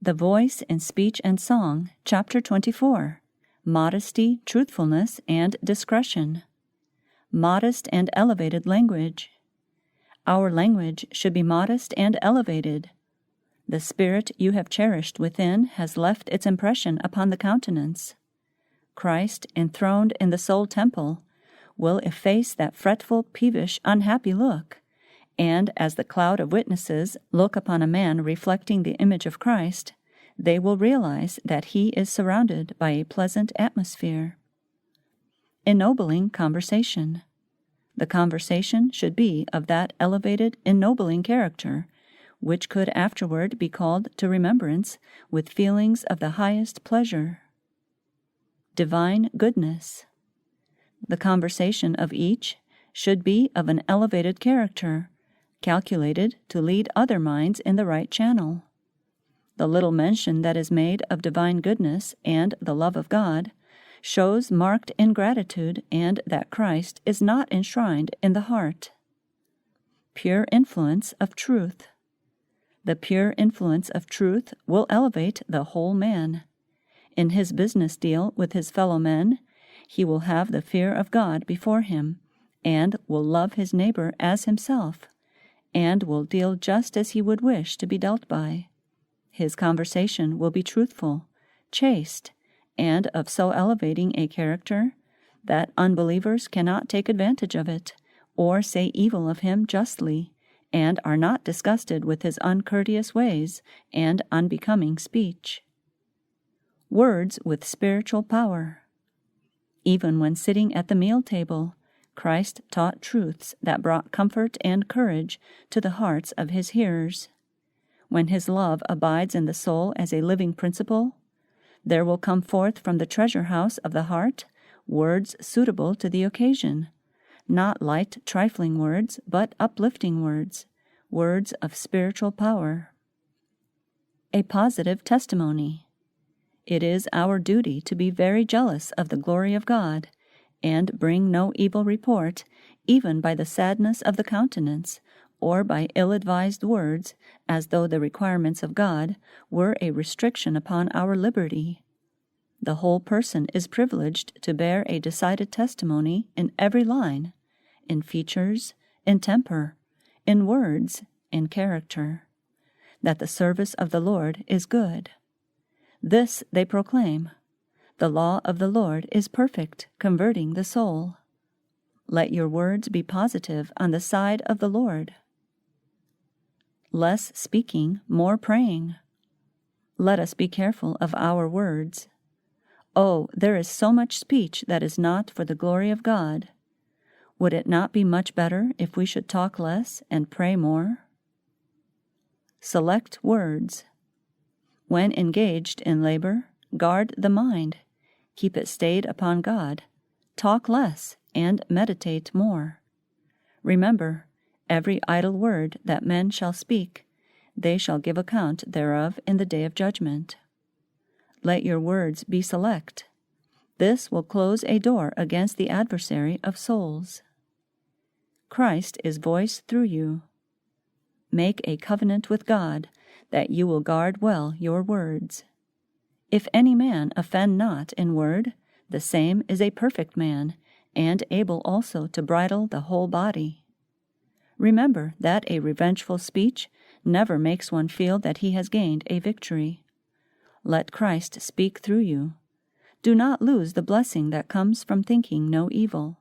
The Voice in Speech and Song, Chapter 24, Modesty, Truthfulness, and Discretion. Modest and elevated language. Our language should be modest and elevated. The spirit you have cherished within has left its impression upon the countenance. Christ, enthroned in the soul temple, will efface that fretful, peevish, unhappy look, and as the cloud of witnesses look upon a man reflecting the image of Christ, they will realize that he is surrounded by a pleasant atmosphere. Ennobling conversation. The conversation should be of that elevated, ennobling character, which could afterward be called to remembrance with feelings of the highest pleasure. Divine goodness. The conversation of each should be of an elevated character, calculated to lead other minds in the right channel. The little mention that is made of divine goodness and the love of God shows marked ingratitude and that Christ is not enshrined in the heart. Pure influence of truth. The pure influence of truth will elevate the whole man. In his business deal with his fellow men, he will have the fear of God before him, and will love his neighbor as himself, and will deal just as he would wish to be dealt by. His conversation will be truthful, chaste, and of so elevating a character that unbelievers cannot take advantage of it, or say evil of him justly, and are not disgusted with his uncourteous ways and unbecoming speech. Words with spiritual power. Even when sitting at the meal table, Christ taught truths that brought comfort and courage to the hearts of his hearers. When his love abides in the soul as a living principle, there will come forth from the treasure house of the heart words suitable to the occasion, not light, trifling words, but uplifting words, words of spiritual power. A positive testimony. It is our duty to be very jealous of the glory of God, and bring no evil report, even by the sadness of the countenance, or by ill-advised words, as though the requirements of God were a restriction upon our liberty. The whole person is privileged to bear a decided testimony in every line, in features, in temper, in words, in character, that the service of the Lord is good. This they proclaim. The law of the Lord is perfect, converting the soul. Let your words be positive on the side of the Lord. Less speaking, more praying. Let us be careful of our words. Oh, there is so much speech that is not for the glory of God. Would it not be much better if we should talk less and pray more? Select words. When engaged in labor, guard the mind. Keep it stayed upon God. Talk less and meditate more. Remember, every idle word that men shall speak, they shall give account thereof in the day of judgment. Let your words be select. This will close a door against the adversary of souls. Christ is voice through you. Make a covenant with God that you will guard well your words. If any man offend not in word, the same is a perfect man, and able also to bridle the whole body. Remember that a revengeful speech never makes one feel that he has gained a victory. Let Christ speak through you. Do not lose the blessing that comes from thinking no evil.